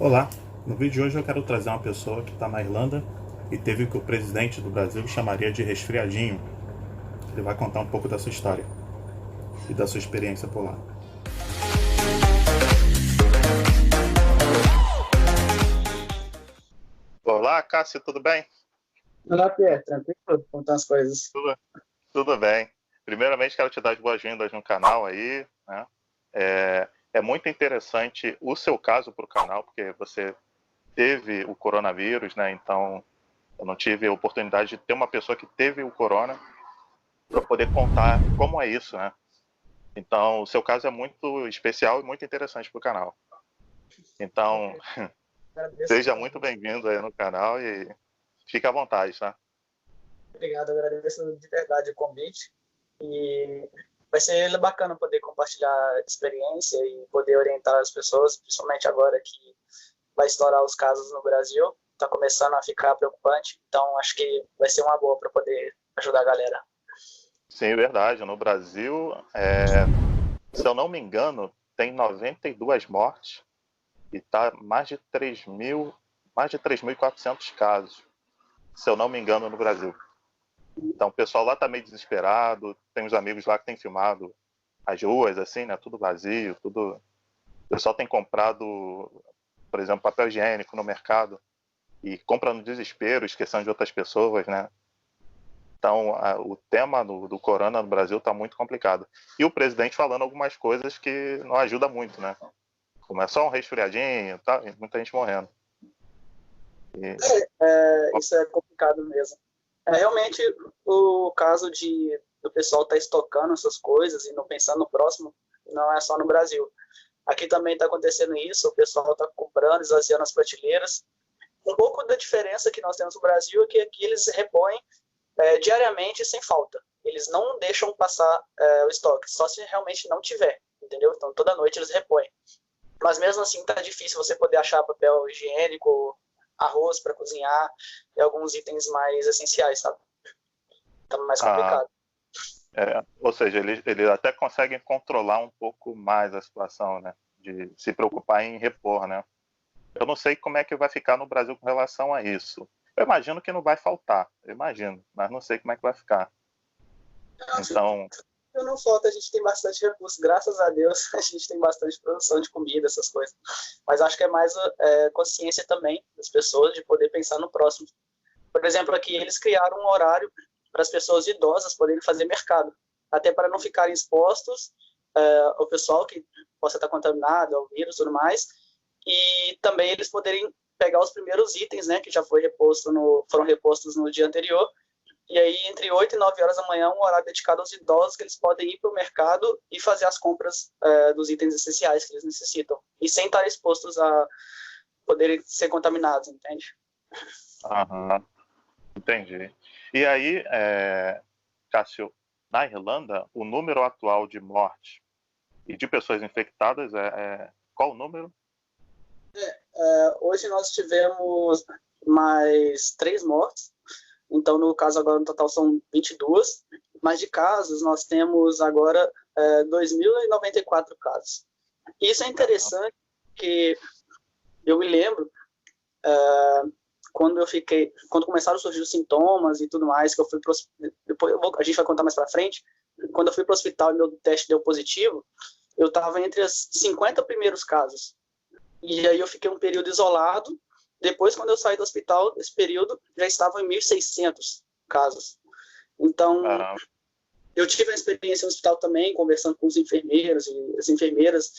Olá, no vídeo de hoje eu quero trazer uma pessoa que está na Irlanda e teve o que o presidente do Brasil chamaria de resfriadinho. Ele vai contar um pouco da sua história e da sua experiência por lá. Olá, Cássio, tudo bem? Olá, Pierre, tranquilo? Como estão as coisas? Tudo, tudo bem. Primeiramente, quero te dar as boas-vindas no canal aí, né? É muito interessante o seu caso para o canal, porque você teve o coronavírus, né? Então, eu não tive a oportunidade de ter uma pessoa que teve o corona para poder contar como é isso, né? Então, o seu caso é muito especial e muito interessante para o canal. Então, Agradeço. seja muito bem-vindo aí no canal e fique à vontade, tá? Obrigado, agradeço de verdade o convite. E vai ser bacana poder compartilhar experiência e poder orientar as pessoas, principalmente agora que vai estourar os casos no Brasil. Está começando a ficar preocupante, então acho que vai ser uma boa para poder ajudar a galera. Sim, é verdade. No Brasil, se eu não me engano, tem 92 mortes e tá mais de 3.400 casos, se eu não me engano, no Brasil. Então o pessoal lá tá meio desesperado, tem uns amigos lá que tem filmado as ruas, assim, né, tudo vazio, tudo... O pessoal tem comprado, por exemplo, papel higiênico no mercado e compra no desespero, esquecendo de outras pessoas, né? Então, o tema do corona no Brasil está muito complicado. E o presidente falando algumas coisas que não ajuda muito, né? Como é só um resfriadinho, tá? E muita gente morrendo. E... Isso é complicado mesmo. Realmente, o caso do pessoal estar estocando essas coisas e não pensar no próximo, não é só no Brasil. Aqui também está acontecendo isso, o pessoal está comprando, esvaziando as prateleiras. Um pouco da diferença que nós temos no Brasil é que aqui eles repõem diariamente sem falta. Eles não deixam passar o estoque, só se realmente não tiver, entendeu? Então toda noite eles repõem. Mas mesmo assim tá difícil você poder achar papel higiênico, arroz para cozinhar e alguns itens mais essenciais, sabe? Tá mais complicado. Ou seja, eles até conseguem controlar um pouco mais a situação, né? De se preocupar em repor, né? Eu não sei como é que vai ficar no Brasil com relação a isso. Eu imagino que não vai faltar, eu imagino, mas não sei como é que vai ficar. Então, Não falta, a gente tem bastante recurso, graças a Deus, a gente tem bastante produção de comida, essas coisas. Mas acho que é mais consciência também das pessoas de poder pensar no próximo. Por exemplo, aqui eles criaram um horário para as pessoas idosas poderem fazer mercado, até para não ficarem expostos ao pessoal que possa estar contaminado, ao vírus e tudo mais, e também eles poderem pegar os primeiros itens, né, que já foram repostos no dia anterior, e aí entre 8 e 9 horas da manhã, um horário dedicado aos idosos que eles podem ir para o mercado e fazer as compras dos itens essenciais que eles necessitam, e sem estar expostos a poderem ser contaminados, entende? entendi. E aí, Cássio, na Irlanda, o número atual de mortes e de pessoas infectadas qual o número? Hoje nós tivemos mais 3 mortes, então no caso agora no total são 22, mas de casos nós temos agora 2.094 casos. E isso é interessante, porque eu me lembro quando começaram a surgir os sintomas e tudo mais, que eu fui depois a gente vai contar mais para frente, quando eu fui para o hospital e meu teste deu positivo, eu estava entre os 50 primeiros casos. E aí eu fiquei um período isolado. Depois, quando eu saí do hospital, esse período já estava em 1.600 casos. Então, eu tive a experiência no hospital também, conversando com os enfermeiros e as enfermeiras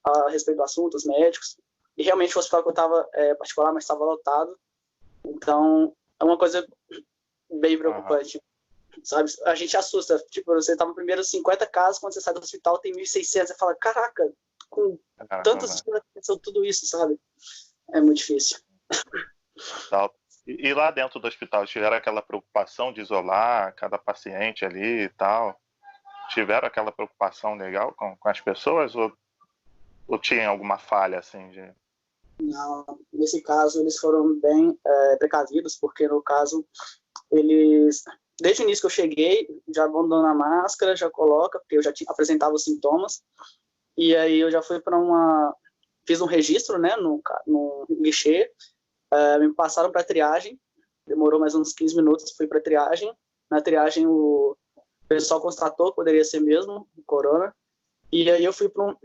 a respeito do assunto, os médicos. E realmente o hospital que eu estava particular, mas estava lotado. Então, é uma coisa bem preocupante. Sabe? A gente assusta. Tipo, você estava nos primeiros 50 casos, quando você sai do hospital tem 1.600. Você fala, caraca, com tantas pessoas aconteceu tudo isso, sabe? É muito difícil. E lá dentro do hospital, tiveram aquela preocupação de isolar cada paciente ali e tal? Tiveram aquela preocupação legal com as pessoas? Ou tinha alguma falha, assim, de... Não, nesse caso, eles foram bem precavidos, porque no caso, eles... Desde o início que eu cheguei, já vão dando a máscara, já coloca, porque eu já apresentava os sintomas, e aí eu já fui para fiz um registro, né, no guichê, me passaram para triagem, demorou mais uns 15 minutos, fui para triagem. Na triagem o pessoal constatou que poderia ser mesmo corona, e aí eu fui para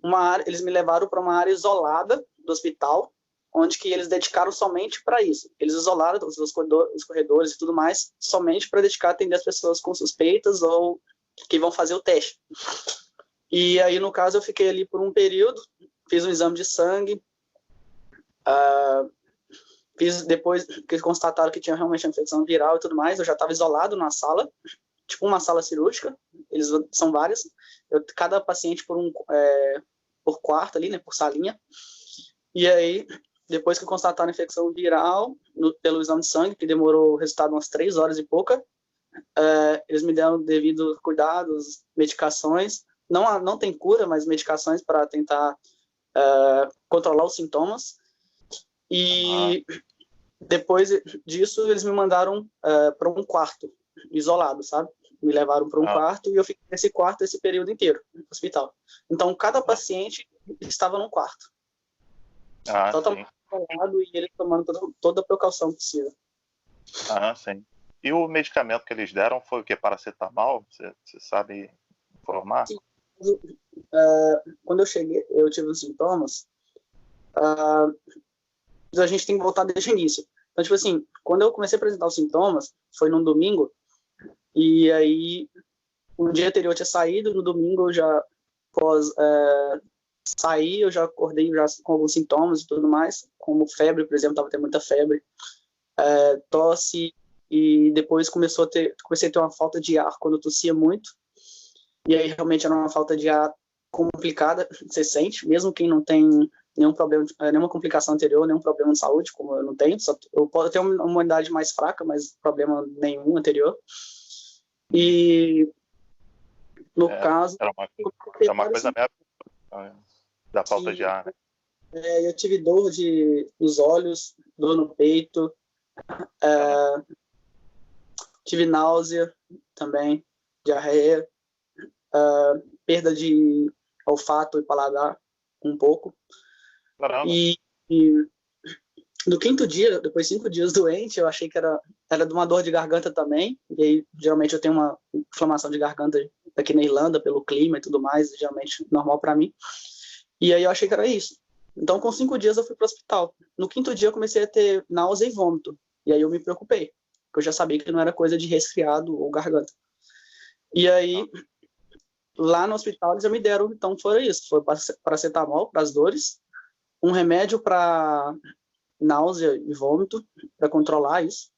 uma área, eles me levaram para uma área isolada do hospital, onde que eles dedicaram somente para isso. Eles isolaram os corredores e tudo mais, somente para dedicar a atender as pessoas com suspeitas ou que vão fazer o teste. E aí, no caso, eu fiquei ali por um período, fiz um exame de sangue, fiz depois que eles constataram que tinha realmente infecção viral e tudo mais, eu já estava isolado na sala, tipo uma sala cirúrgica, eles são várias, cada paciente por quarto ali, né, por salinha. E aí, depois que constataram a infecção viral, pelo exame de sangue, que demorou o resultado umas 3 horas e pouca, eles me deram devido cuidados, medicações, não tem cura, mas medicações para tentar controlar os sintomas. E depois disso, eles me mandaram para um quarto isolado, sabe? Me levaram para um quarto e eu fiquei nesse quarto esse período inteiro, no hospital. Então, cada paciente estava num quarto. Totalmente isolado e eles tomando toda a precaução possível. Sim. E o medicamento que eles deram foi o que? Paracetamol? Você sabe informar? Sim. Quando eu cheguei, eu tive os sintomas, a gente tem que voltar desde o início. Então, tipo assim, quando eu comecei a apresentar os sintomas, foi num domingo, e aí, o dia anterior eu tinha saído, no domingo eu já saí, eu já acordei já com alguns sintomas e tudo mais, como febre, por exemplo, estava tendo muita febre, tosse, e depois comecei a ter uma falta de ar quando eu tossia muito, e aí realmente era uma falta de ar complicada, você sente, mesmo quem não tem nenhum problema, nenhuma complicação anterior, nenhum problema de saúde, como eu não tenho, eu posso ter uma imunidade mais fraca, mas problema nenhum anterior. E no caso... É uma coisa meio da falta de ar, né? Eu tive dor nos olhos, dor no peito, tive náusea também, diarreia, perda de olfato e paladar um pouco. Caramba. E no 5º dia, depois de 5 dias doente, eu achei que era de uma dor de garganta também, e aí geralmente eu tenho uma inflamação de garganta aqui na Irlanda, pelo clima e tudo mais, geralmente normal para mim, e aí eu achei que era isso. Então com 5 dias eu fui para o hospital. No 5º dia eu comecei a ter náusea e vômito, e aí eu me preocupei, porque eu já sabia que não era coisa de resfriado ou garganta. E aí, lá no hospital eles já me deram, então foi isso, foi paracetamol para as dores, um remédio para náusea e vômito, para controlar isso,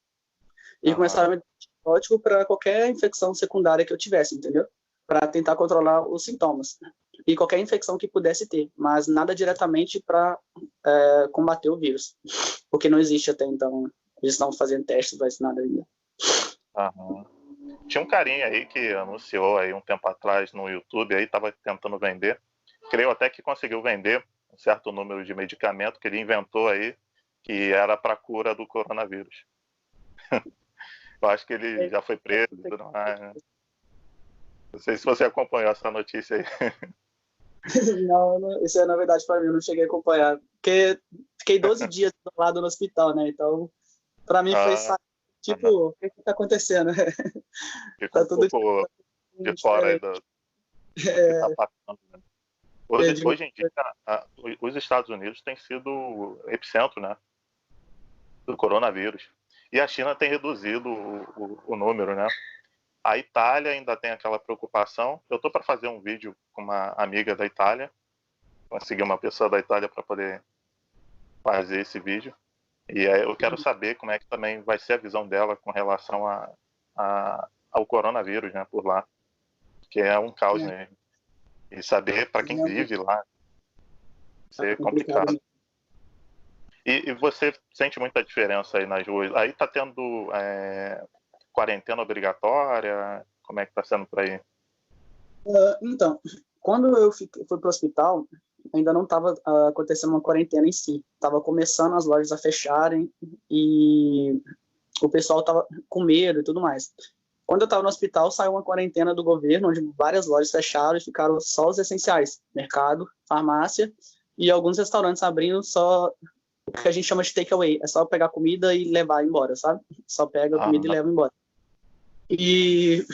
e começaram a me dar antibiótico para qualquer infecção secundária que eu tivesse, entendeu? Para tentar controlar os sintomas. E qualquer infecção que pudesse ter, mas nada diretamente para combater o vírus, porque não existe até então. Eles estão fazendo testes, mas nada ainda. Tinha um carinha aí que anunciou aí um tempo atrás no YouTube, aí estava tentando vender, creio até que conseguiu vender um certo número de medicamento que ele inventou aí, que era para cura do coronavírus. Eu acho que ele já foi preso e tudo mais, né? Não sei se você acompanhou essa notícia aí. Não, isso é novidade para mim, eu não cheguei a acompanhar. Porque fiquei 12 dias isolado no hospital, né? Então, para mim foi tipo, o que está acontecendo? Ficou tá tudo de fora aí do que está passando, né? Hoje em dia, os Estados Unidos têm sido o epicentro, né, do coronavírus. E a China tem reduzido o número, né? A Itália ainda tem aquela preocupação. Eu estou para fazer um vídeo com uma amiga da Itália. Consegui uma pessoa da Itália para poder fazer esse vídeo. E eu quero saber como é que também vai ser a visão dela com relação ao coronavírus, né, por lá. Que é um caos mesmo. E saber para quem vive lá ser complicado. E você sente muita diferença aí nas ruas? Aí tá tendo quarentena obrigatória? Como é que tá sendo por aí? Então, quando eu fui pro hospital, ainda não estava acontecendo uma quarentena em si. Tava começando as lojas a fecharem e o pessoal tava com medo e tudo mais. Quando eu estava no hospital, saiu uma quarentena do governo, onde várias lojas fecharam e ficaram só os essenciais: mercado, farmácia e alguns restaurantes abrindo só o que a gente chama de takeaway. É só pegar comida e levar embora, sabe? Só pega a comida e leva embora. E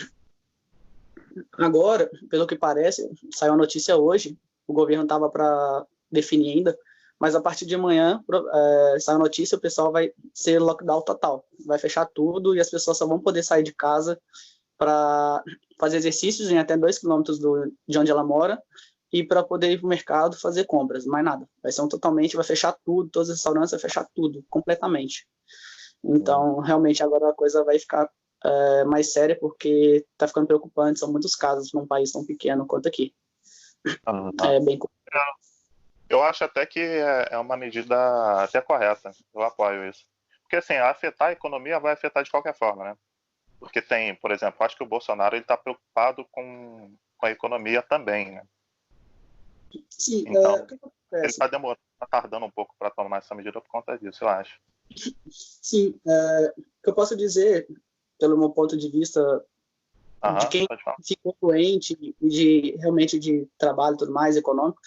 agora, pelo que parece, saiu a notícia hoje, o governo estava para definir ainda, mas a partir de amanhã saiu a notícia, o pessoal vai ser lockdown total. Vai fechar tudo e as pessoas só vão poder sair de casa para fazer exercícios em até 2 quilômetros de onde ela mora e para poder ir para o mercado fazer compras, mais nada. Vai ser vai fechar tudo, todos os restaurantes vai fechar tudo, completamente. Então, realmente, agora a coisa vai ficar mais séria, porque está ficando preocupante, são muitos casos num país tão pequeno quanto aqui. É bem complicado. Eu acho até que é uma medida até correta, eu apoio isso. Porque, assim, afetar a economia vai afetar de qualquer forma, né? Porque tem, por exemplo, acho que o Bolsonaro está preocupado com a economia também, né? Sim, então, ele está demorando, está tardando um pouco para tomar essa medida por conta disso, eu acho. Sim, o que eu posso dizer, pelo meu ponto de vista, de quem ficou doente e realmente de trabalho e tudo mais, econômico,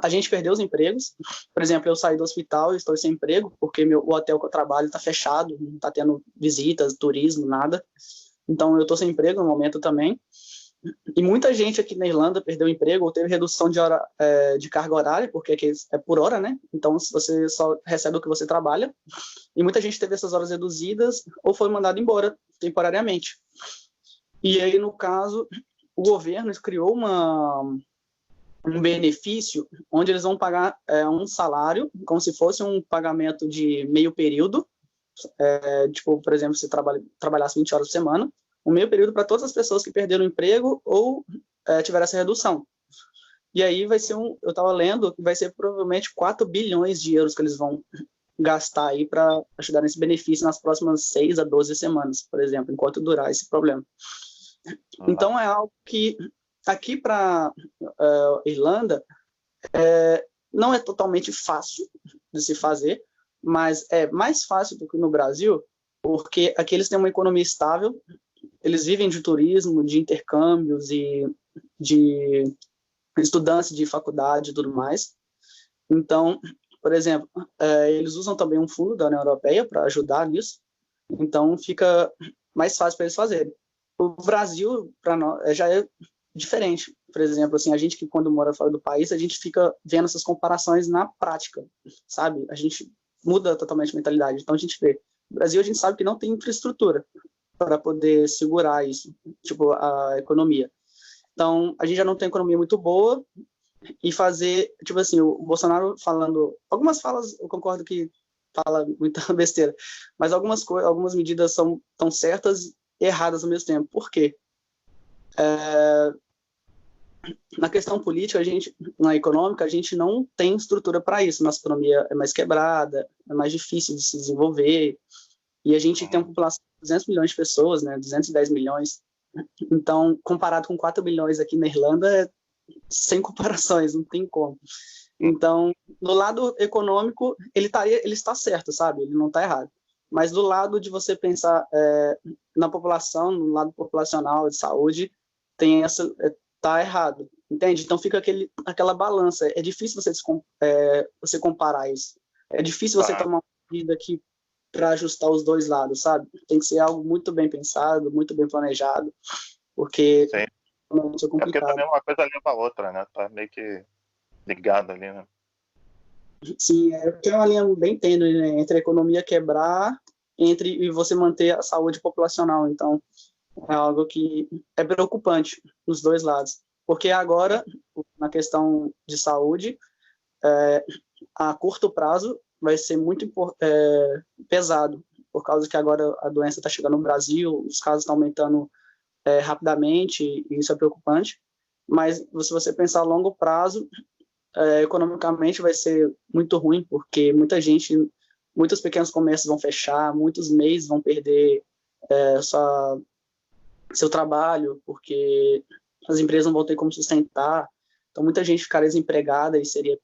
a gente perdeu os empregos. Por exemplo, eu saí do hospital e estou sem emprego, porque o hotel que eu trabalho está fechado, não está tendo visitas, turismo, nada. Então, eu estou sem emprego no momento também. E muita gente aqui na Irlanda perdeu o emprego ou teve redução de carga horária, porque aqui é por hora, né? Então, você só recebe o que você trabalha. E muita gente teve essas horas reduzidas ou foi mandado embora temporariamente. E aí, no caso, o governo criou um benefício onde eles vão pagar um salário, como se fosse um pagamento de meio período. Tipo, por exemplo, se trabalhasse 20 horas por semana, um meio período para todas as pessoas que perderam o emprego ou tiveram essa redução. E aí vai ser eu estava lendo, que vai ser provavelmente 4 bilhões de euros que eles vão gastar aí para ajudar nesse benefício nas próximas 6 a 12 semanas, por exemplo, enquanto durar esse problema. Então é algo que aqui para Irlanda não é totalmente fácil de se fazer, mas é mais fácil do que no Brasil, porque aqui eles têm uma economia estável, eles vivem de turismo, de intercâmbios e de estudantes de faculdade e tudo mais. Então, por exemplo, eles usam também um fundo da União Europeia para ajudar nisso, então fica mais fácil para eles fazerem. O Brasil, para nós, já é diferente. Por exemplo, assim, a gente que quando mora fora do país, a gente fica vendo essas comparações na prática, sabe? A gente muda totalmente a mentalidade. Então a gente vê, no Brasil a gente sabe que não tem infraestrutura para poder segurar isso, tipo, a economia. Então, a gente já não tem economia muito boa e fazer, tipo assim, o Bolsonaro falando, algumas falas eu concordo que fala muita besteira, mas algumas medidas são tão certas e erradas ao mesmo tempo. Por quê? Na questão política, na econômica, a gente não tem estrutura para isso. Nossa economia é mais quebrada, é mais difícil de se desenvolver, e a gente tem uma população de 200 milhões de pessoas, né, 210 milhões. Então, comparado com 4 bilhões aqui na Irlanda, sem comparações, não tem como. Então, no lado econômico, ele está certo, sabe? Ele não está errado. Mas do lado de você pensar na população, no lado populacional de saúde, tá errado, entende? Então fica aquela balança. É difícil você comparar isso. É difícil você tomar uma medida aqui para ajustar os dois lados, sabe? Tem que ser algo muito bem pensado, muito bem planejado, porque Sim. É complicado. Porque também uma coisa leva a outra, né? Tá meio que ligado ali, né? Sim, tem uma linha bem tênue, né, entre a economia quebrar e você manter a saúde populacional. Então, é algo que é preocupante nos dois lados. Porque agora, na questão de saúde, a curto prazo vai ser muito pesado, por causa que agora a doença está chegando no Brasil, os casos estão aumentando rapidamente, e isso é preocupante. Mas se você pensar a longo prazo, economicamente vai ser muito ruim, porque muitos pequenos comércios vão fechar, muitos MEIs vão perder seu trabalho, porque as empresas não vão ter como sustentar, então muita gente ficaria desempregada e seria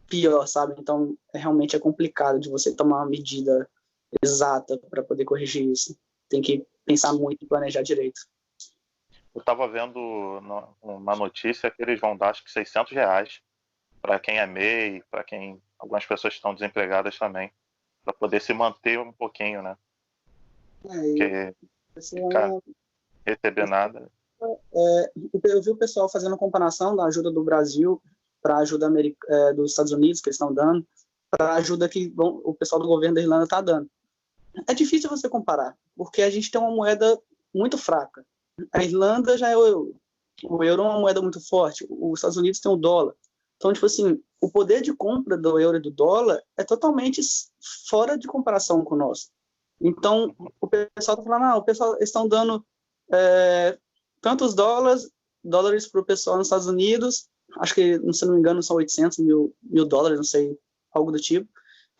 pior, sabe? Então realmente é complicado de você tomar uma medida exata para poder corrigir isso. Tem que pensar muito e planejar direito. Eu estava vendo uma notícia que eles vão dar acho que R$600 para quem é MEI, para quem algumas pessoas estão desempregadas também, para poder se manter um pouquinho, né? Porque ficar receber nada. Eu vi o pessoal fazendo comparação da ajuda do Brasil para a ajuda dos Estados Unidos que eles estão dando, para a ajuda que o pessoal do governo da Irlanda está dando. É difícil você comparar, porque a gente tem uma moeda muito fraca. A Irlanda já é o euro. O euro é uma moeda muito forte. Os Estados Unidos tem o dólar. Então, tipo assim, o poder de compra do euro e do dólar é totalmente fora de comparação com o nosso. Então, o pessoal está falando, o pessoal estão dando tantos dólares para o pessoal nos Estados Unidos, acho que, se não me engano, são 800 mil dólares, não sei, algo do tipo.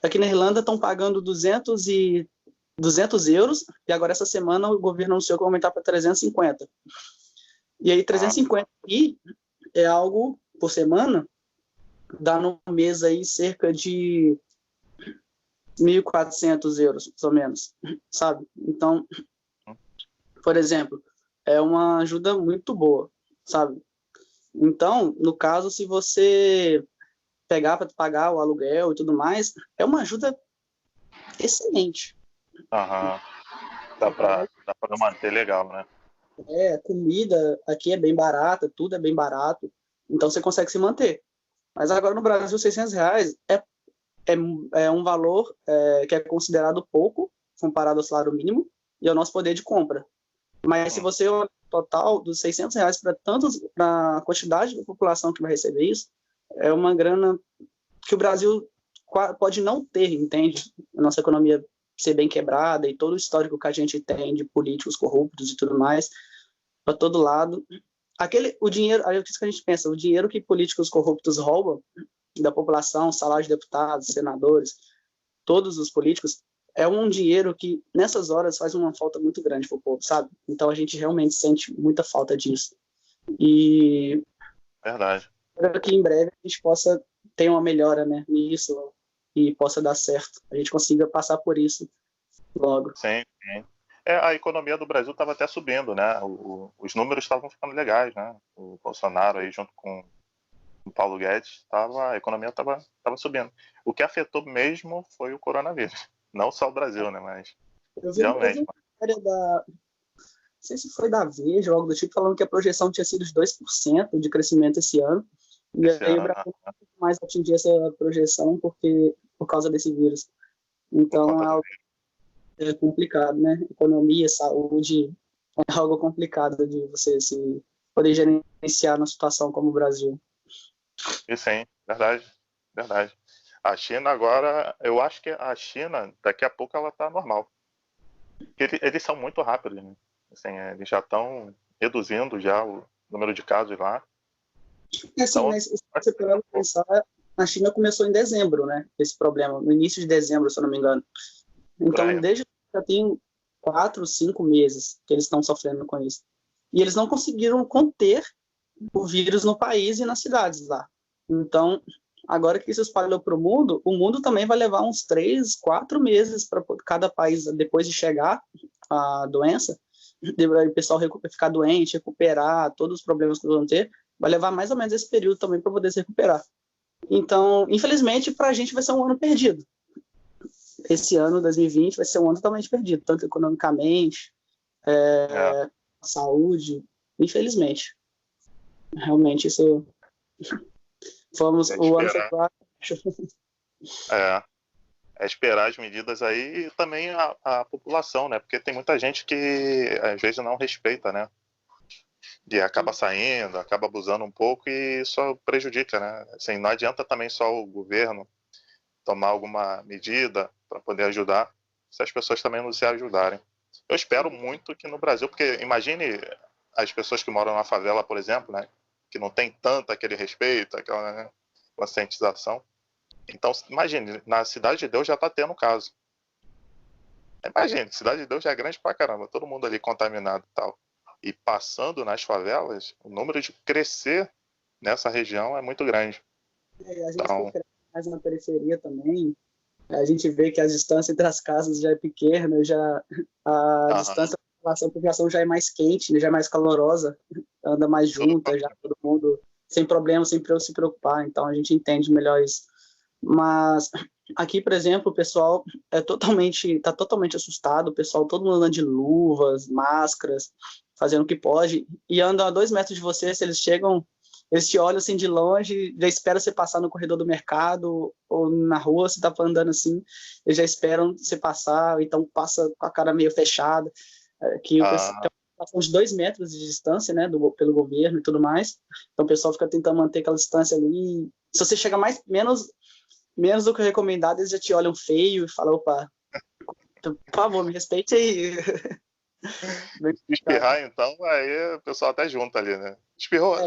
Aqui na Irlanda estão pagando 200 euros, e agora essa semana o governo anunciou que vai aumentar para 350. E aí 350 aqui é algo por semana, dá no mês aí cerca de 1.400 euros, mais ou menos, sabe? Então, por exemplo, é uma ajuda muito boa, sabe? Então, no caso, se você pegar para pagar o aluguel e tudo mais, é uma ajuda excelente. Dá para manter legal, né? Comida aqui é bem barata, tudo é bem barato, então você consegue se manter. Mas agora no Brasil, R$600 é um valor que é considerado pouco, comparado ao salário mínimo, e ao nosso poder de compra. Mas se você olhar o total dos R$600 para a quantidade da população que vai receber isso, é uma grana que o Brasil pode não ter, entende? A nossa economia ser bem quebrada e todo o histórico que a gente tem de políticos corruptos e tudo mais, para todo lado. O dinheiro, aí é isso que a gente pensa, o dinheiro que políticos corruptos roubam da população, salário de deputados, senadores, todos os políticos, é um dinheiro que, nessas horas, faz uma falta muito grande para o povo, sabe? Então, a gente realmente sente muita falta disso. E... Verdade. Espero que, em breve, a gente possa ter uma melhora, né, nisso e possa dar certo. A gente consiga passar por isso logo. Sim. A economia do Brasil estava até subindo, né? Os números estavam ficando legais, né? O Bolsonaro aí, junto com o Paulo Guedes, a economia estava subindo. O que afetou mesmo foi o coronavírus. Não só o Brasil, né? Mas realmente. Eu vi uma matéria não sei se foi da Veja ou algo do tipo, falando que a projeção tinha sido de 2% de crescimento esse ano. E aí o Brasil não mais atingir essa projeção por causa desse vírus. Então é complicado, né? Economia, saúde, é algo complicado de você poder gerenciar numa situação como o Brasil. Isso sim, verdade. A China agora, eu acho que a China, daqui a pouco ela tá normal. Eles são muito rápidos, né? Assim, eles já estão reduzindo já o número de casos lá. Então, mas se você parar para pensar, a China começou em dezembro, né? Esse problema, no início de dezembro, se eu não me engano. Então, desde já tem 4, 5 meses que eles estão sofrendo com isso. E eles não conseguiram conter o vírus no país e nas cidades lá. Então, agora que isso espalhou para o mundo também vai levar uns 3, 4 meses para cada país, depois de chegar a doença, o pessoal ficar doente, recuperar, todos os problemas que vão ter, vai levar mais ou menos esse período também para poder se recuperar. Então, infelizmente, para a gente vai ser um ano perdido. Esse ano, 2020, vai ser um ano totalmente perdido, tanto economicamente, saúde, infelizmente. Realmente, isso... o ano foi claro. É esperar as medidas aí e também a população, né? Porque tem muita gente que às vezes não respeita, né? E acaba saindo, acaba abusando um pouco e isso prejudica, né? Assim, não adianta também só o governo tomar alguma medida para poder ajudar se as pessoas também não se ajudarem. Eu espero muito que no Brasil, porque imagine as pessoas que moram na favela, por exemplo, né? Que não tem tanto aquele respeito, aquela, né, conscientização. Então, imagine, na Cidade de Deus já está tendo caso. Imagine, Cidade de Deus já é grande pra caramba, todo mundo ali contaminado e tal. E passando nas favelas, o número de crescer nessa região é muito grande. A gente mais na periferia também, a gente vê que a distância entre as casas já é pequena, a distância da população já é mais quente, já é mais calorosa, anda mais junta, já todo mundo sem problema, sem se preocupar, então a gente entende melhor isso. Mas aqui, por exemplo, o pessoal tá totalmente assustado, o pessoal, todo mundo anda de luvas, máscaras, fazendo o que pode, e andam a 2 metros de você, se eles chegam, eles te olham assim de longe, já esperam você passar no corredor do mercado, ou na rua, você tá andando assim, eles já esperam você passar, então passa com a cara meio fechada, que o pessoal tem uns 2 metros de distância, né, pelo governo e tudo mais, então o pessoal fica tentando manter aquela distância ali, se você chega menos do que o recomendado, eles já te olham feio e falam, opa, por favor, me respeite aí. Se espirrar, então, aí o pessoal até junta ali, né? Espirrou.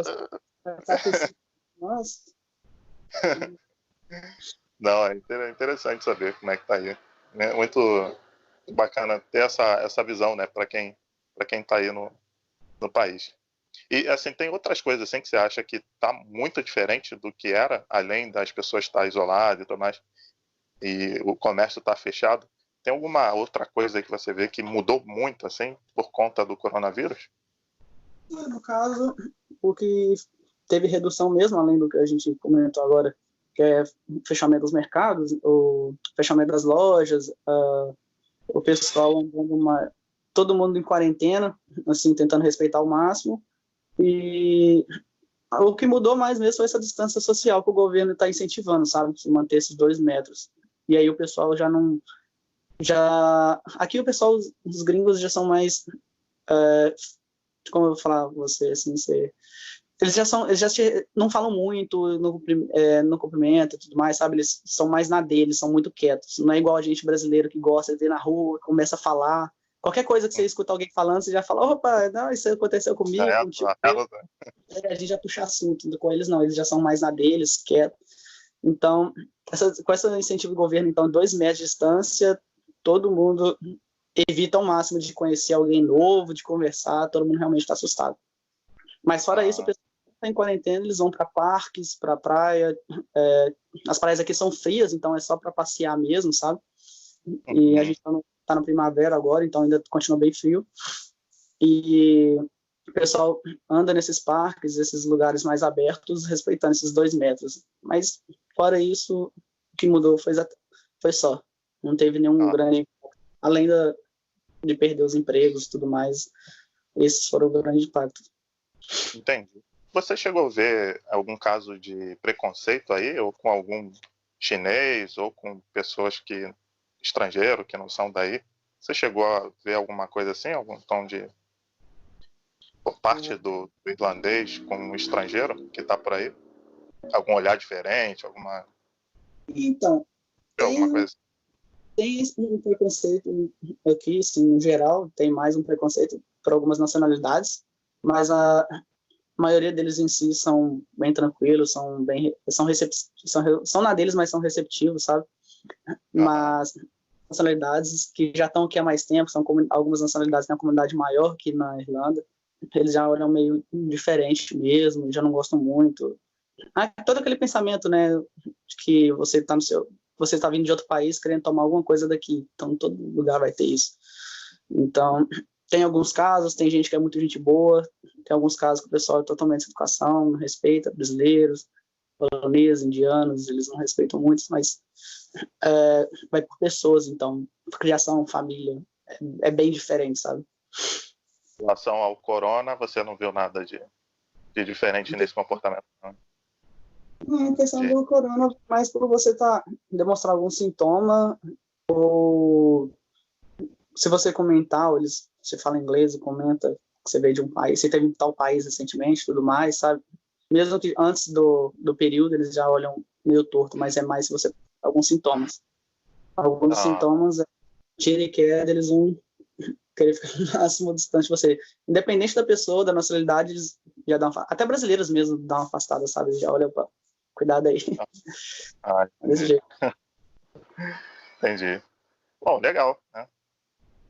Nossa. Não, é interessante saber como é que tá aí. É muito bacana ter essa visão, né, para quem tá aí no país. E, assim, tem outras coisas, assim, que você acha que tá muito diferente do que era, além das pessoas estar isoladas e tudo mais, e o comércio tá fechado? Tem alguma outra coisa aí que você vê que mudou muito, assim, por conta do coronavírus? No caso, o que teve redução mesmo, além do que a gente comentou agora, que é o fechamento dos mercados, o fechamento das lojas, o pessoal andando todo mundo em quarentena, assim, tentando respeitar ao máximo, e o que mudou mais mesmo foi essa distância social que o governo está incentivando, sabe, se manter esses 2 metros. E aí o pessoal já não... Aqui o pessoal, os gringos já são mais... como eu vou falar com você, assim, eles já não falam muito no cumprimento e tudo mais, sabe? Eles são mais na deles, são muito quietos. Não é igual a gente brasileiro que gosta de ir na rua, começa a falar. Qualquer coisa que você escuta alguém falando, você já fala, opa, não, isso aconteceu comigo, contigo. A gente já puxa assunto, com eles não, eles já são mais na deles, quietos. Então, com esse incentivo do governo, então, 2 metros de distância, todo mundo evita ao máximo de conhecer alguém novo, de conversar, todo mundo realmente está assustado. Mas fora isso, o pessoal está em quarentena, eles vão para parques, para praia. As praias aqui são frias, então é só para passear mesmo, sabe? E a gente tá na primavera agora, então ainda continua bem frio. E o pessoal anda nesses parques, esses lugares mais abertos, respeitando esses 2 metros. Mas fora isso, o que mudou foi só. Não teve nenhum grande... Além de perder os empregos e tudo mais, esses foram o grande impacto. Entendi. Você chegou a ver algum caso de preconceito aí, ou com algum chinês, ou com pessoas estrangeiro, que não são daí? Você chegou a ver alguma coisa assim, algum tom de... por parte do irlandês com um estrangeiro que está por aí? Algum olhar diferente, alguma... Então, alguma coisa assim? Tem um preconceito aqui, assim, no geral, tem mais um preconceito por algumas nacionalidades, mas a maioria deles em si são bem tranquilos, são na deles, mas são receptivos, sabe? Mas nacionalidades que já estão aqui há mais tempo, são algumas nacionalidades na comunidade maior que na Irlanda, eles já olham meio diferente mesmo, já não gostam muito. Todo aquele pensamento, né, de que você está vindo de outro país querendo tomar alguma coisa daqui, então todo lugar vai ter isso. Então, tem alguns casos, tem gente que é muito gente boa, tem alguns casos que o pessoal é totalmente sem educação, não respeita brasileiros, poloneses, indianos, eles não respeitam muito, mas vai por pessoas, então, criação, família, é bem diferente, sabe? Em relação ao corona, você não viu nada de diferente nesse comportamento, não? Não, a questão do corona, mas por você demonstrar algum sintoma, ou se você comentar, ou você fala inglês e comenta que você veio de um país, você teve em tal país recentemente, tudo mais, sabe? Mesmo que antes do período, eles já olham meio torto, mas é mais se você tem alguns sintomas. Alguns sintomas, tira e queda, eles vão querer ficar no máximo distante de você. Independente da pessoa, da nacionalidade, eles já dão até brasileiros mesmo dão uma afastada, sabe? Eles já olham para cuidado aí. Desse jeito. Entendi. Bom, legal, né?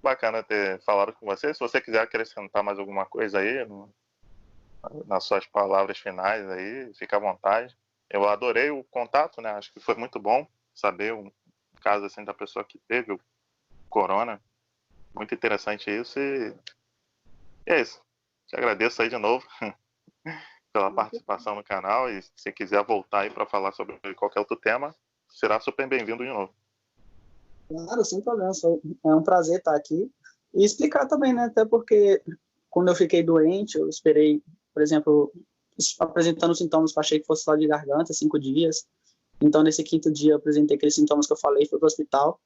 Bacana ter falado com você. Se você quiser acrescentar mais alguma coisa aí nas suas palavras finais aí, fica à vontade. Eu adorei o contato, né? Acho que foi muito bom saber um caso assim da pessoa que teve o corona. Muito interessante isso e é isso. Te agradeço aí de novo pela participação no canal, e se quiser voltar aí para falar sobre qualquer outro tema, será super bem-vindo de novo. Claro, sem problema. É um prazer estar aqui. E explicar também, né? Até porque quando eu fiquei doente, eu esperei, por exemplo, apresentando sintomas que eu achei que fosse só de garganta, 5 dias. Então, nesse 5º dia, eu apresentei aqueles sintomas que eu falei, fui para o hospital.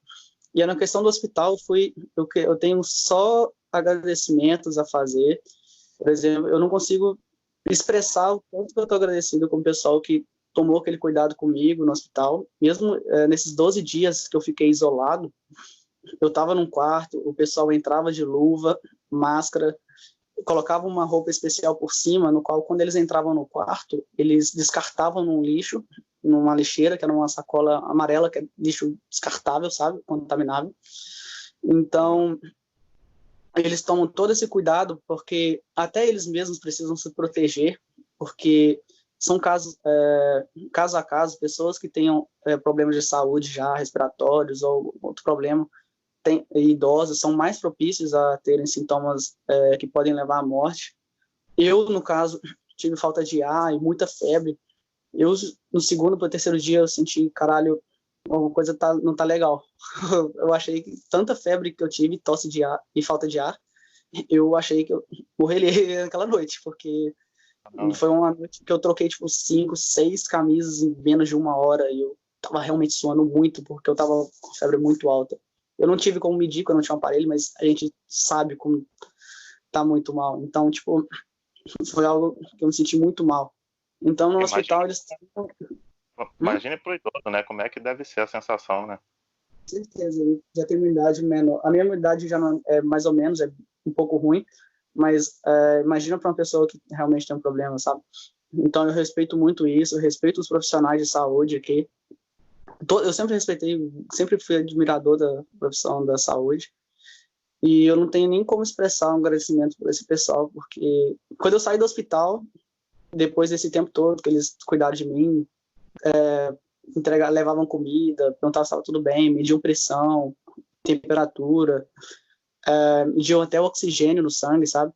E na questão do hospital, eu tenho só agradecimentos a fazer. Por exemplo, eu não consigo expressar o quanto que eu estou agradecido com o pessoal que tomou aquele cuidado comigo no hospital. Mesmo nesses 12 dias que eu fiquei isolado, eu estava num quarto, o pessoal entrava de luva, máscara, colocava uma roupa especial por cima, no qual, quando eles entravam no quarto, eles descartavam num lixo, numa lixeira, que era uma sacola amarela, que é lixo descartável, sabe, contaminável. Então, eles tomam todo esse cuidado, porque até eles mesmos precisam se proteger, porque são casos, caso a caso, pessoas que tenham problemas de saúde já, respiratórios ou outro problema, idosos, são mais propícios a terem sintomas que podem levar à morte. Eu, no caso, tive falta de ar e muita febre. Eu, no 2º para o 3º dia, eu senti, caralho, alguma coisa não tá legal. Eu achei que tanta febre que eu tive, tosse de ar e falta de ar, eu achei que eu morreria naquela noite, porque foi uma noite que eu troquei, tipo, 5, 6 camisas em menos de 1 hora, e eu tava realmente suando muito, porque eu tava com febre muito alta. Eu não tive como medir, porque eu não tinha um aparelho, mas a gente sabe como tá muito mal. Então, tipo, foi algo que eu me senti muito mal. Então, no hospital, eles... Imagine pro idoso, né? Como é que deve ser a sensação, né? Com certeza, ele já tem uma idade menor. A minha idade já não é mais ou menos, é um pouco ruim, mas imagina para uma pessoa que realmente tem um problema, sabe? Então, eu respeito muito isso, eu respeito os profissionais de saúde aqui. Eu sempre respeitei, sempre fui admirador da profissão da saúde, e eu não tenho nem como expressar um agradecimento por esse pessoal, porque quando eu saí do hospital, depois desse tempo todo que eles cuidaram de mim, levavam comida, perguntavam se estava tudo bem, mediam pressão, temperatura, mediam até o oxigênio no sangue, sabe?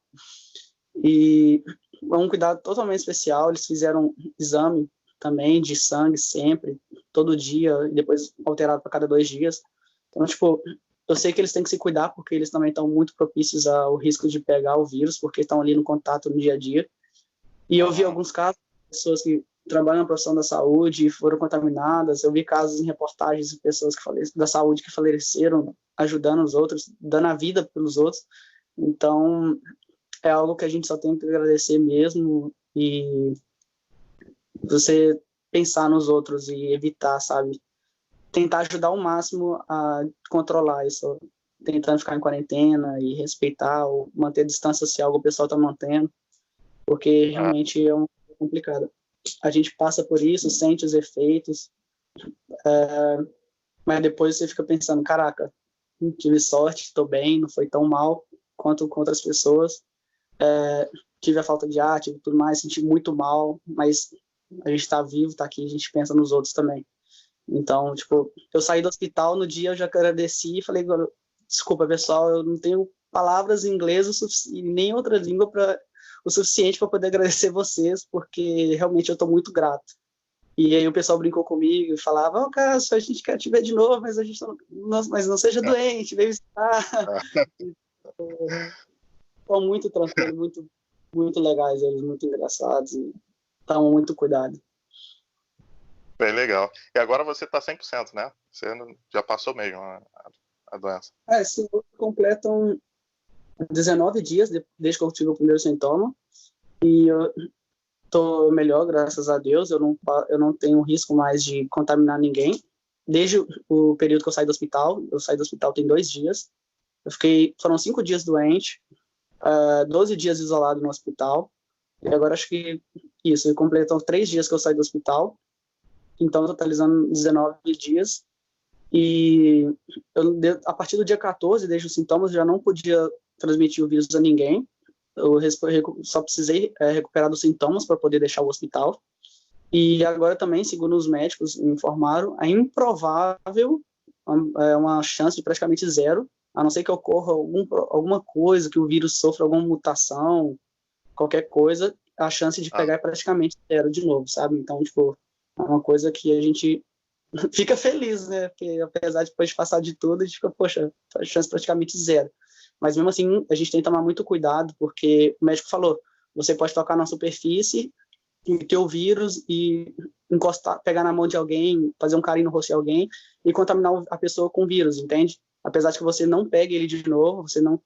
E um cuidado totalmente especial. Eles fizeram exame também de sangue sempre, todo dia, e depois alterado para cada 2 dias. Então, tipo, eu sei que eles têm que se cuidar, porque eles também estão muito propícios ao risco de pegar o vírus, porque estão ali no contato no dia a dia. E eu vi alguns casos de pessoas que trabalham na profissão da saúde e foram contaminadas. Eu vi casos em reportagens de pessoas da saúde que faleceram, ajudando os outros, dando a vida pelos outros. Então, é algo que a gente só tem que agradecer mesmo, e você pensar nos outros e evitar, sabe? Tentar ajudar ao máximo a controlar isso, tentando ficar em quarentena e respeitar ou manter a distância social que o pessoal está mantendo, porque realmente é complicado. A gente passa por isso, sente os efeitos, mas depois você fica pensando, caraca, tive sorte, estou bem, não foi tão mal quanto com outras pessoas. Tive a falta de ar, tive tudo mais, senti muito mal, mas a gente está vivo, está aqui, a gente pensa nos outros também. Então, tipo, eu saí do hospital, no dia eu já agradeci e falei, desculpa, pessoal, eu não tenho palavras em inglês e nem outra língua o suficiente para poder agradecer vocês, porque realmente eu estou muito grato. E aí o pessoal brincou comigo e falava, Cássio, a gente quer te ver de novo, mas a gente mas não seja doente, vem visitar. Estão muito tranquilos, muito, muito legais eles, muito engraçados, e tomam muito cuidado. Bem legal. E agora você está 100%, né? Você já passou mesmo a doença. Se completam 19 dias desde que eu tive o primeiro sintoma, e eu estou melhor, graças a Deus. Eu não tenho risco mais de contaminar ninguém. Desde o período que eu saí do hospital tem 2 dias. Foram 5 dias doente, 12 dias isolado no hospital, e agora acho que completam 3 dias que eu saí do hospital, então totalizando 19 dias. E a partir do dia 14, desde os sintomas, eu já não podia transmitir o vírus a ninguém. Eu só precisei recuperar dos sintomas para poder deixar o hospital. E agora também, segundo os médicos me informaram, é improvável, uma chance de praticamente 0, a não ser que ocorra alguma coisa, que o vírus sofra alguma mutação, qualquer coisa, a chance de pegar é praticamente zero de novo, sabe? Então, tipo, é uma coisa que a gente fica feliz, né? Porque apesar de depois de passar de tudo, a gente fica, poxa, a chance praticamente zero. Mas mesmo assim, a gente tem que tomar muito cuidado, porque o médico falou, você pode tocar na superfície e ter o vírus e encostar, pegar na mão de alguém, fazer um carinho no rosto de alguém e contaminar a pessoa com vírus, entende? Apesar de que você não pegue ele de novo, você não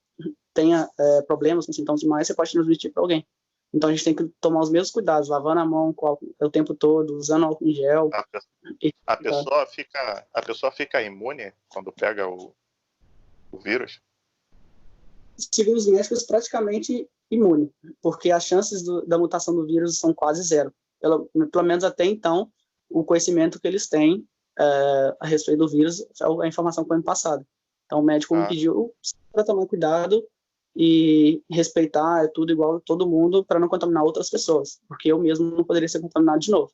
tenha problemas com sintomas demais, você pode transmitir para alguém. Então a gente tem que tomar os mesmos cuidados, lavando a mão o tempo todo, usando álcool em gel. A pessoa fica imune quando pega o vírus? Segundo os médicos, praticamente imune, porque as chances da mutação do vírus são quase zero. Pelo menos até então, o conhecimento que eles têm a respeito do vírus é a informação que foi me passada. Então o médico me pediu para tomar cuidado e respeitar tudo igual a todo mundo para não contaminar outras pessoas, porque eu mesmo não poderia ser contaminado de novo.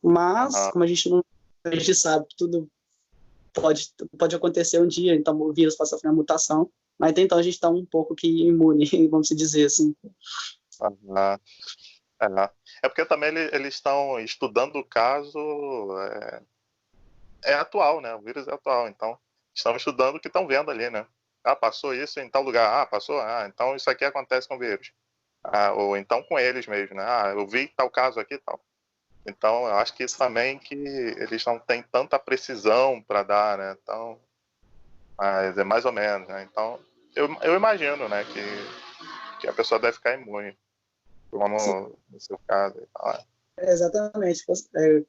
Mas, como a gente sabe que tudo pode acontecer um dia, então o vírus pode sofrer uma mutação, mas até então a gente está um pouco que imune, vamos dizer assim. É porque também eles estão estudando o caso atual, né? O vírus é atual, então estão estudando o que estão vendo ali, né? Passou isso em tal lugar, passou, então isso aqui acontece com o vírus. Ou então com eles mesmo, né? Eu vi tal caso aqui e tal. Então, eu acho que isso também que eles não têm tanta precisão para dar, né? Então, mas é mais ou menos, né? Então, eu imagino, né, que a pessoa deve ficar imune, como no seu caso e tal. Exatamente,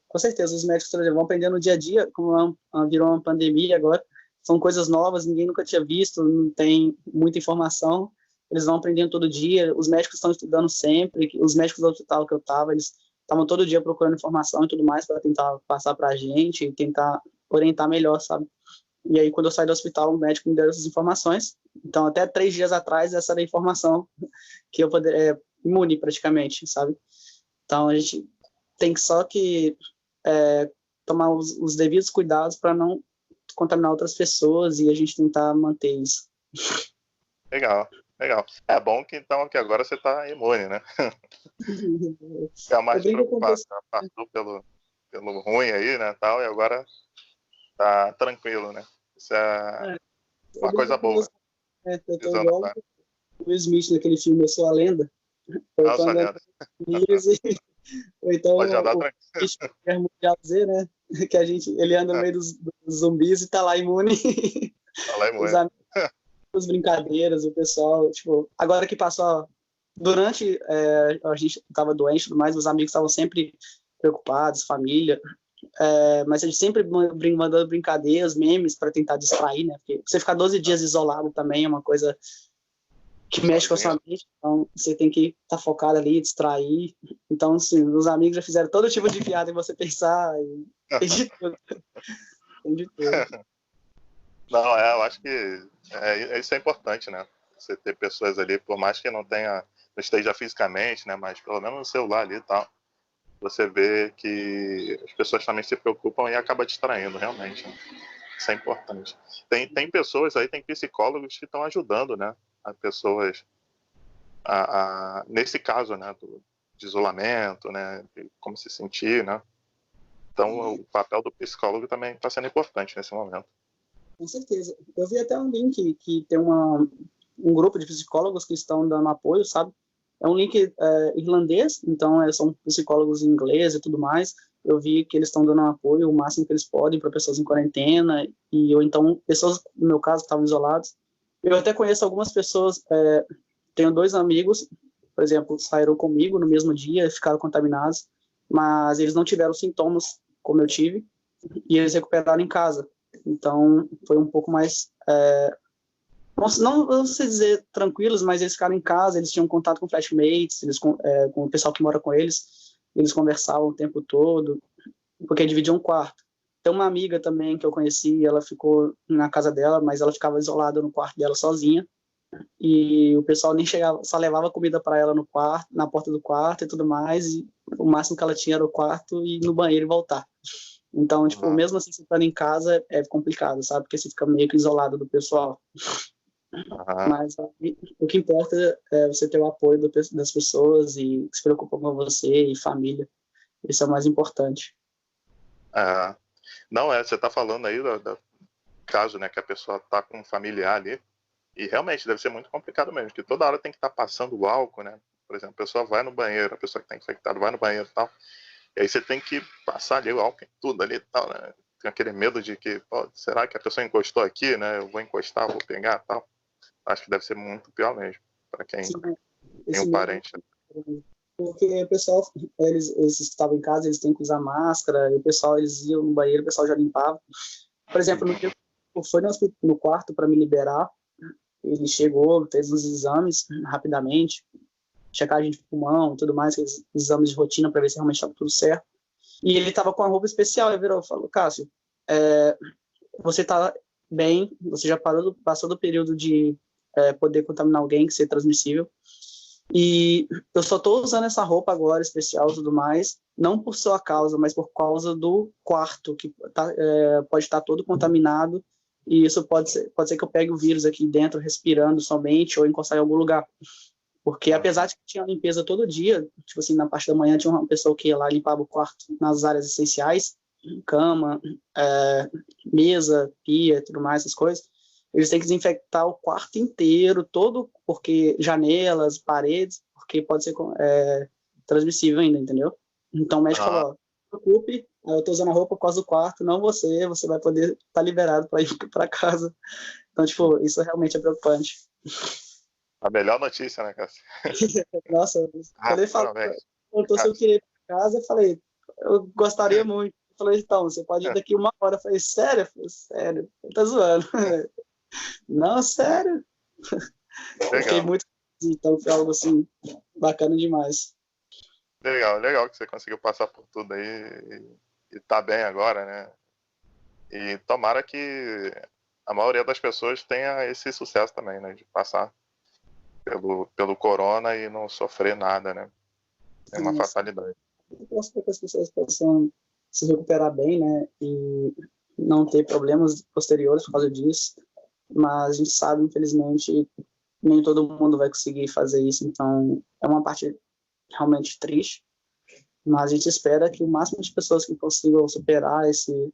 com certeza. Os médicos vão aprendendo no dia a dia, como virou uma pandemia agora, são coisas novas, ninguém nunca tinha visto, não tem muita informação, eles vão aprendendo todo dia, os médicos estão estudando sempre, os médicos do hospital que eu estava, eles estavam todo dia procurando informação e tudo mais para tentar passar para a gente e tentar orientar melhor, sabe? E aí, quando eu saí do hospital, o médico me deu essas informações. Então, até 3 dias atrás, essa era a informação que eu poderia, imune praticamente, sabe? Então, a gente tem só que tomar os devidos cuidados para não contaminar outras pessoas e a gente tentar manter isso. Legal. É bom que então que agora você está imune, né? Fica mais preocupado, passou pelo ruim aí, né, tal, e agora tá tranquilo, né? Isso é uma coisa boa. Eu tô igual o Will Smith naquele filme Eu Sou a Lenda. Eu sou a lenda. Ou então pode andar o Guerra Mundial Z, né? Que ele anda no meio dos zumbis e tá lá imune. Tá lá imune. As brincadeiras, o pessoal, tipo, agora que passou, durante a gente tava doente, mas os amigos estavam sempre preocupados, família, mas a gente sempre mandando brincadeiras, memes para tentar distrair, né? Porque você ficar 12 dias isolado também é uma coisa que mexe com a sua mente, então você tem que estar focado ali, distrair. Então, assim, os amigos já fizeram todo tipo de piada em você pensar, tem de tudo. Tem de tudo. Não, eu acho que isso é importante, né? Você ter pessoas ali, por mais que não esteja fisicamente, né? Mas pelo menos no celular ali e tal, você vê que as pessoas também se preocupam e acaba distraindo, realmente. Né? Isso é importante. Tem pessoas aí, tem psicólogos que estão ajudando, né? As pessoas nesse caso, né? De isolamento, né? De como se sentir, né? Então, o papel do psicólogo também está sendo importante nesse momento. Com certeza. Eu vi até um link que tem um grupo de psicólogos que estão dando apoio, sabe? É um link irlandês, então são psicólogos em inglês e tudo mais. Eu vi que eles estão dando apoio o máximo que eles podem para pessoas em quarentena, ou então pessoas, no meu caso, que estavam isoladas. Eu até conheço algumas pessoas, tenho 2 amigos, por exemplo, saíram comigo no mesmo dia, ficaram contaminados, mas eles não tiveram sintomas como eu tive, e eles recuperaram em casa. Então, foi um pouco mais, não sei dizer tranquilos, mas eles ficaram em casa, eles tinham contato com flashmates, com o pessoal que mora com eles conversavam o tempo todo, porque dividiam um quarto. Tem uma amiga também que eu conheci, ela ficou na casa dela, mas ela ficava isolada no quarto dela sozinha, e o pessoal nem chegava, só levava comida para ela no quarto, na porta do quarto e tudo mais, e o máximo que ela tinha era o quarto e ir no banheiro e voltar. Então, tipo, mesmo assim, você estando em casa é complicado, sabe? Porque você fica meio que isolado do pessoal. Aham. Mas o que importa é você ter o apoio das pessoas e que se preocupam com você e família. Isso é o mais importante. É. Não, você tá falando aí do caso, né, que a pessoa tá com um familiar ali, e realmente deve ser muito complicado mesmo, porque toda hora tem que estar passando o álcool, né? Por exemplo, a pessoa vai no banheiro, a pessoa que tá infectada vai no banheiro e tal, e aí você tem que passar ali o álcool em tudo ali e tal, né? Tem aquele medo de que, pô, será que a pessoa encostou aqui, né? Eu vou encostar, vou pegar e tal. Acho que deve ser muito pior mesmo, para quem Sim, tem esse um medo, parente. porque o pessoal, eles que estavam em casa, eles têm que usar máscara, e o pessoal, eles iam no banheiro, o pessoal já limpava. Por exemplo, no dia que eu fui no quarto para me liberar, ele chegou, fez uns exames rapidamente, checagem de pulmão, tudo mais, aqueles exames de rotina para ver se realmente estava tudo certo. E ele estava com uma roupa especial, ele virou e falou, Cássio, você está bem, você já passou do período de poder contaminar alguém, que ser transmissível, e eu só estou usando essa roupa agora, especial e tudo mais, não por sua causa, mas por causa do quarto, que pode estar todo contaminado, e isso pode ser que eu pegue o vírus aqui dentro, respirando somente, ou encostar em algum lugar. Porque apesar de que tinha limpeza todo dia, tipo assim, na parte da manhã tinha uma pessoa que ia lá limpava o quarto nas áreas essenciais, cama, mesa, pia, tudo mais, essas coisas. Eles têm que desinfectar o quarto inteiro, todo, porque janelas, paredes, porque pode ser transmissível ainda, entendeu? Então o médico falou, ó, não se preocupe, eu tô usando a roupa por causa do quarto, não você vai poder estar liberado para ir para casa. Então, tipo, isso realmente é preocupante. A melhor notícia, né, Cássio? Nossa, quando ele falou, Parabéns. perguntou se eu queria ir para casa, eu falei, eu gostaria muito. Ele falou, então, você pode ir daqui 1 hora. Eu falei, sério? Eu falei, sério, tá zoando. Não, sério. Eu fiquei Legal. muito feliz, então foi algo assim, bacana demais. Legal que você conseguiu passar por tudo aí e tá bem agora, né? E tomara que a maioria das pessoas tenha esse sucesso também, né? De passar pelo corona e não sofrer nada, né? É uma fatalidade. Eu posso que as pessoas possam se recuperar bem, né, e não ter problemas posteriores por causa disso, mas a gente sabe, infelizmente, nem todo mundo vai conseguir fazer isso, então é uma parte realmente triste, mas a gente espera que o máximo de pessoas que consigam superar esse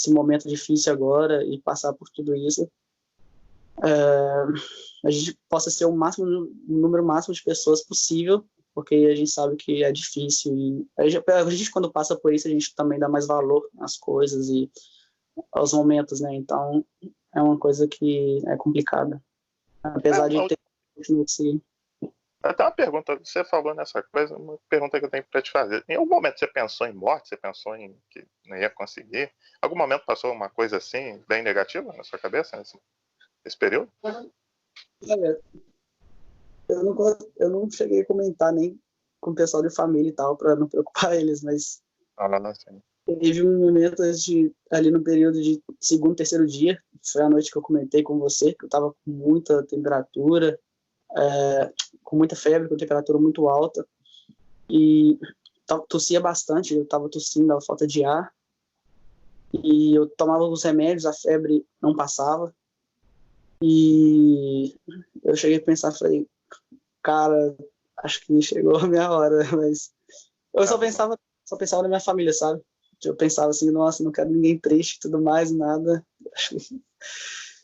momento difícil agora e passar por tudo isso, a gente possa ser o número máximo de pessoas possível, porque a gente sabe que é difícil e a gente quando passa por isso a gente também dá mais valor às coisas e aos momentos, né? Então é uma coisa que é complicada, apesar de ter continuo seguir. Até uma pergunta, você falou nessa coisa, uma pergunta que eu tenho para te fazer. Em algum momento você pensou em morte? Você pensou em que não ia conseguir? Algum momento passou uma coisa assim, bem negativa na sua cabeça nesse período? Olha, eu não cheguei a comentar nem com o pessoal de família e tal, para não preocupar eles, mas Sim. teve um momento ali no período de segundo, terceiro dia, foi a noite que eu comentei com você, que eu estava com muita temperatura, com muita febre, com temperatura muito alta, e tossia bastante, eu estava tossindo, dava falta de ar, e eu tomava os remédios, a febre não passava, e eu cheguei a pensar, falei, cara, acho que chegou a minha hora, mas eu só pensava na minha família, sabe? Eu pensava assim, nossa, não quero ninguém triste e tudo mais, nada.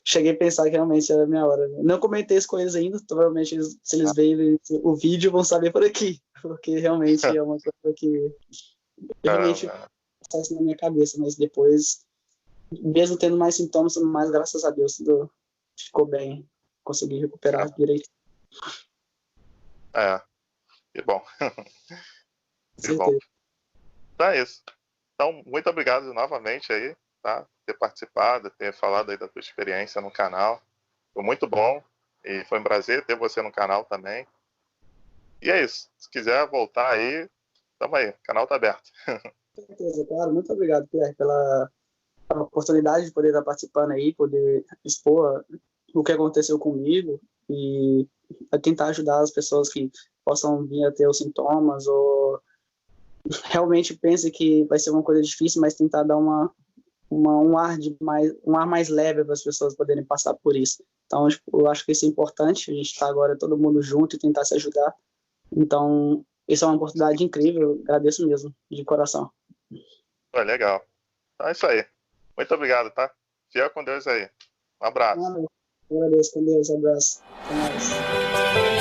Cheguei a pensar que realmente era a minha hora. Não comentei isso com eles ainda, provavelmente se eles verem o vídeo vão saber por aqui, porque realmente é uma coisa que realmente passa na minha cabeça, mas depois, mesmo tendo mais sintomas, mais graças a Deus, tudo ficou bem, consegui recuperar direito. Que bom. Que bom. Certeza. Então é isso. Então, muito obrigado novamente aí, tá? Por ter participado, ter falado aí da tua experiência no canal. Foi muito bom e foi um prazer ter você no canal também. E é isso. Se quiser voltar aí, tamo aí. O canal tá aberto. Certeza, claro. Muito obrigado, Pierre, pela oportunidade de poder estar participando aí, poder expor o que aconteceu comigo e tentar ajudar as pessoas que possam vir a ter os sintomas ou realmente pense que vai ser uma coisa difícil, mas tentar dar um ar mais leve para as pessoas poderem passar por isso. Então, tipo, eu acho que isso é importante, a gente está agora todo mundo junto e tentar se ajudar. Então, isso é uma oportunidade incrível, eu agradeço mesmo, de coração. Legal. Então é isso aí. Muito obrigado, tá? Fica com Deus aí. Um abraço. Eu agradeço, com Deus, abraço. Até mais.